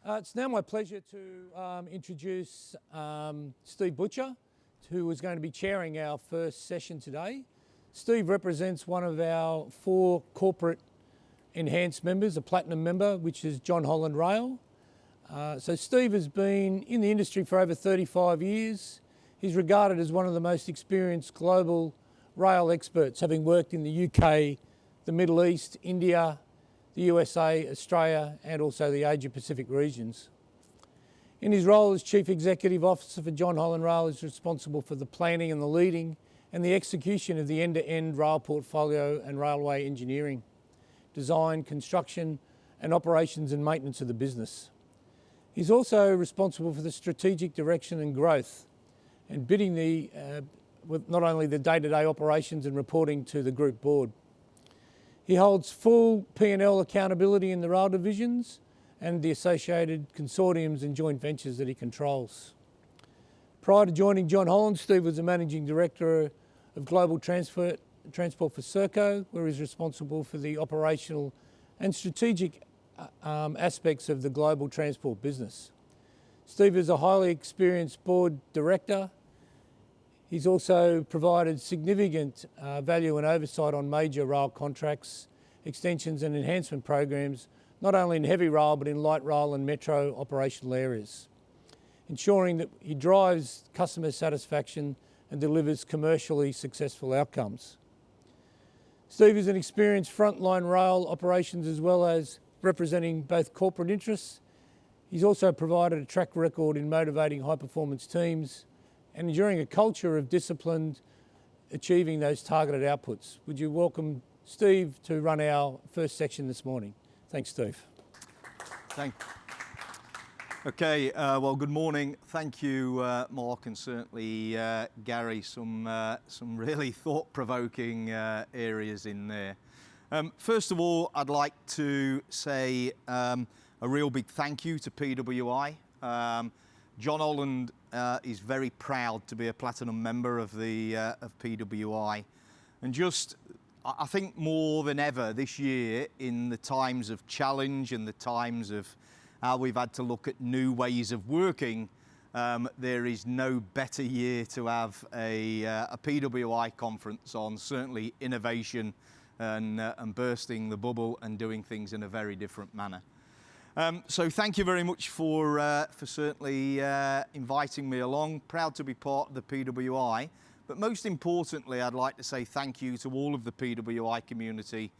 It's now my pleasure to introduce Steve Butcher, who is going to be chairing our first session today. Steve represents one of our 4 corporate enhanced members, a platinum member, which is John Holland Rail. So Steve has been in the industry for over 35 years. He's regarded as one of the most experienced global rail experts, having worked in the UK, the Middle East, India, the USA, Australia, and also the Asia Pacific regions. In his role as Chief Executive Officer for John Holland Rail, he's responsible for the planning and the leading and the execution of the end-to-end rail portfolio and railway engineering, design, construction, and operations and maintenance of the business. He's also responsible for the strategic direction and growth and bidding with not only the day-to-day operations and reporting to the group board. He holds full P&L accountability in the rail divisions and the associated consortiums and joint ventures that he controls. Prior to joining John Holland, Steve was the Managing Director of Global Transport for Serco, where he's responsible for the operational and strategic aspects of the global transport business. Steve is a highly experienced board director. He's also provided significant value and oversight on major rail contracts, extensions and enhancement programs, not only in heavy rail but in light rail and metro operational areas, ensuring that he drives customer satisfaction and delivers commercially successful outcomes. Steve is an experienced frontline rail operations as well as representing both corporate interests. He's also provided a track record in motivating high-performance teams and enduring a culture of disciplined achieving those targeted outputs. Would you welcome Steve to run our first section this morning? Thanks, Steve. Okay, well, good morning. Thank you, Mark, and certainly Gary, some really thought-provoking areas in there. First of all, I'd like to say a real big thank you to PWI. John Holland is very proud to be a platinum member of PWI, and just I think more than ever this year, in the times of challenge and the times of how we've had to look at new ways of working, there is no better year to have a PWI conference on certainly innovation and bursting the bubble and doing things in a very different manner. So thank you very much for certainly inviting me along. Proud to be part of the PWI, but most importantly, I'd like to say thank you to all of the PWI community,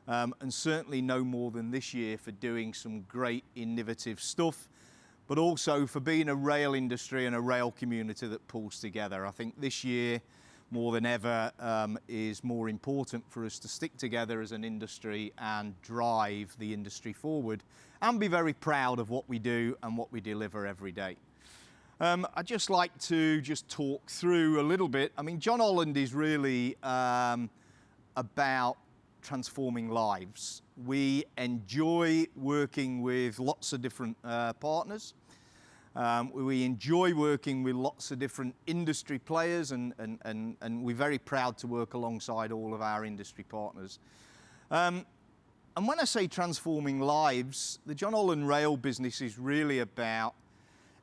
and certainly no more than this year for doing some great innovative stuff, but also for being a rail industry and a rail community that pulls together. I think this year, more than ever, is more important for us to stick together as an industry and drive the industry forward and be very proud of what we do and what we deliver every day. I'd just like to talk through a little bit. I mean, John Holland is really about transforming lives. We enjoy working with lots of different partners. We enjoy working with lots of different industry players, and we're very proud to work alongside all of our industry partners. And when I say transforming lives, the John Holland Rail business is really about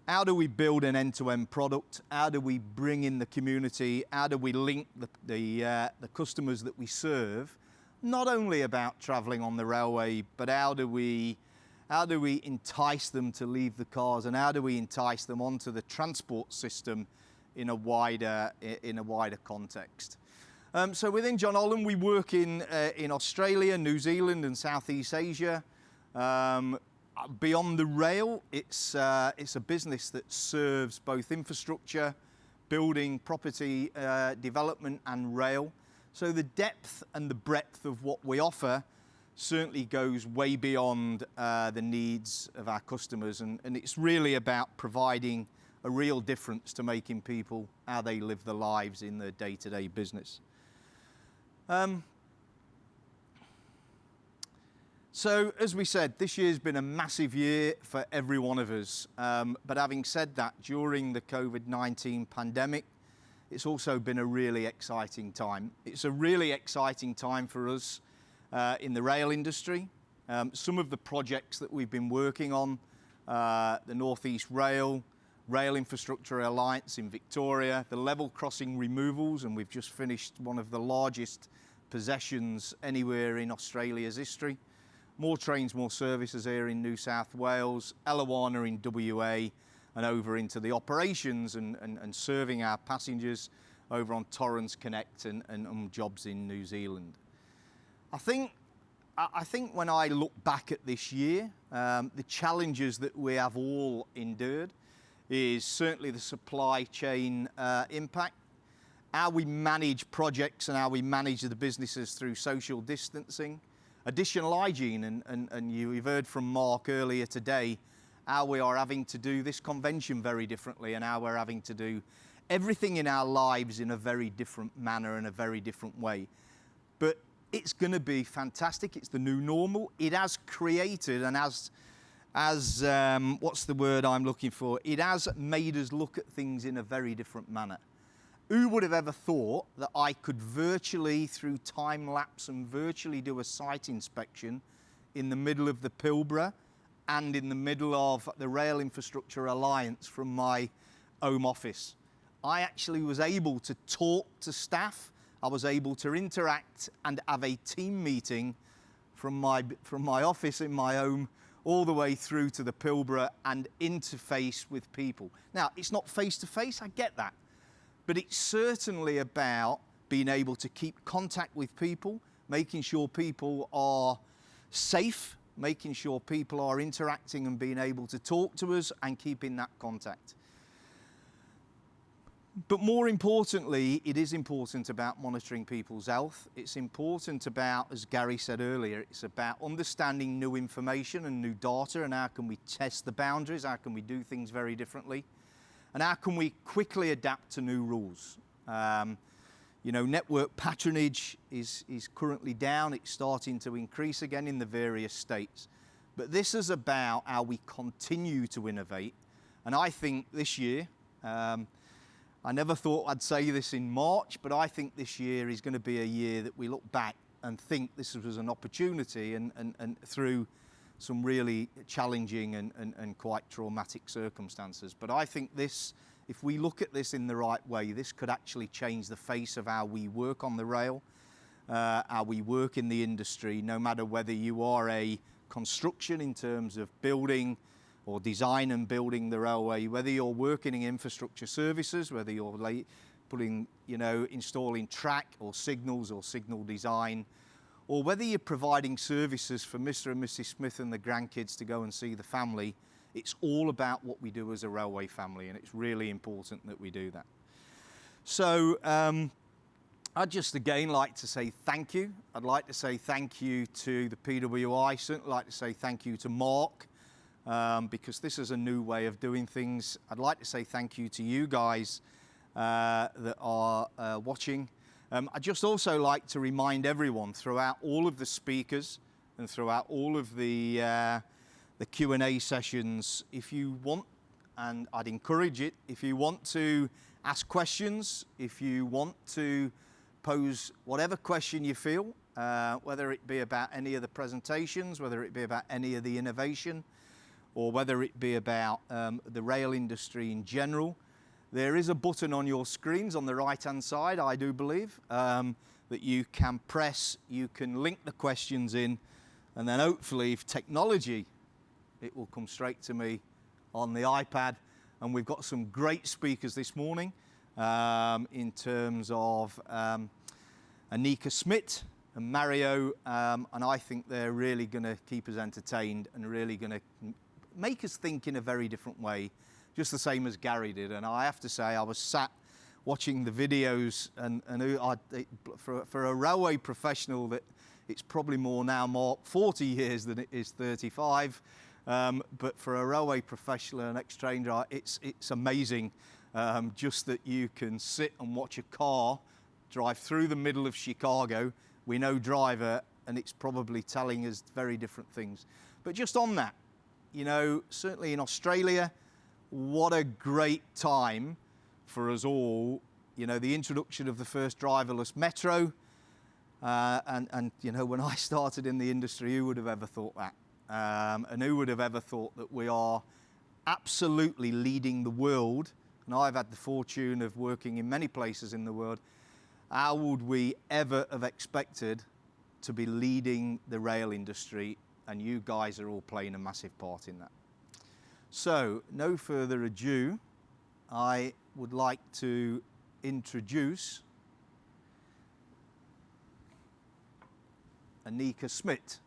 how do we build an end-to-end product, how do we bring in the community, how do we link the customers that we serve, not only about travelling on the railway, but how do we entice them to leave the cars, and how do we entice them onto the transport system in a wider context. So within John Holland, we work in Australia, New Zealand, and Southeast Asia. Beyond the rail, it's a business that serves both infrastructure, building, property development, and rail. So the depth and the breadth of what we offer certainly goes way beyond the needs of our customers, and it's really about providing a real difference to making people how they live their lives in their day-to-day business. So as we said, this year's been a massive year for every one of us, but having said that, during the COVID-19 pandemic, it's also been a really exciting time. It's a really exciting time for us in the rail industry. Some of the projects that we've been working on the North East Rail Infrastructure Alliance in Victoria, the level crossing removals, and we've just finished one of the largest possessions anywhere in Australia's history. More trains, more services here in New South Wales, Eliwana in WA, and over into the operations and serving our passengers over on Torrens Connect and jobs in New Zealand. I think when I look back at this year, the challenges that we have all endured is certainly the supply chain impact, how we manage projects and how we manage the businesses through social distancing, additional hygiene, and you've heard from Mark earlier today how we are having to do this convention very differently and how we're having to do everything in our lives in a very different manner and a very different way. But it's going to be fantastic. It's the new normal. It has created and as what's the word I'm looking for? It has made us look at things in a very different manner. Who would have ever thought that I could virtually, through time lapse and virtually do a site inspection in the middle of the Pilbara and in the middle of the Rail Infrastructure Alliance from my home office? I actually was able to talk to staff. I was able to interact and have a team meeting from my office in my home all the way through to the Pilbara and interface with people. Now, it's not face-to-face, I get that. But it's certainly about being able to keep contact with people, making sure people are safe, making sure people are interacting and being able to talk to us and keeping that contact. But more importantly, it is important about monitoring people's health. It's important about, as Gary said earlier, it's about understanding new information and new data and how can we test the boundaries, how can we do things very differently, and how can we quickly adapt to new rules. You know, network patronage is currently down. It's starting to increase again in the various states. But this is about how we continue to innovate. And I think this year, I never thought I'd say this in March, but I think this year is going to be a year that we look back and think this was an opportunity and through some really challenging and quite traumatic circumstances. But I think this, if we look at this in the right way, this could actually change the face of how we work on the rail, how we work in the industry, no matter whether you are a construction in terms of building or design and building the railway, whether you're working in infrastructure services, whether you're installing track or signals or signal design, or whether you're providing services for Mr. and Mrs. Smith and the grandkids to go and see the family. It's all about what we do as a railway family, and it's really important that we do that. So I'd just again like to say thank you. I'd like to say thank you to the PWI. Certainly like to say thank you to Mark, because this is a new way of doing things. I'd like to say thank you to you guys that are watching. I'd just also like to remind everyone throughout all of the speakers and throughout all of the Q&A sessions, if you want, and I'd encourage it, if you want to ask questions, if you want to pose whatever question you feel, whether it be about any of the presentations, whether it be about any of the innovation, or whether it be about the rail industry in general, there is a button on your screens on the right-hand side, I do believe, that you can press, you can link the questions in, and then hopefully, if technology, it will come straight to me on the iPad. And we've got some great speakers this morning in terms of Anika Smith and Mario, and I think they're really going to keep us entertained and really going to make us think in a very different way, just the same as Gary did. And I have to say, I was sat watching the videos, and for a railway professional, that it's probably more now, more 40 years than it is 35. But for a railway professional and ex-trainer, it's amazing just that you can sit and watch a car drive through the middle of Chicago. We know driver, and it's probably telling us very different things. But just on that, you know, certainly in Australia, what a great time for us all. You know, the introduction of the first driverless metro, and you know, when I started in the industry, who would have ever thought that? And who would have ever thought that we are absolutely leading the world, and I've had the fortune of working in many places in the world, how would we ever have expected to be leading the rail industry? And you guys are all playing a massive part in that. So, no further ado, I would like to introduce Anika Smith.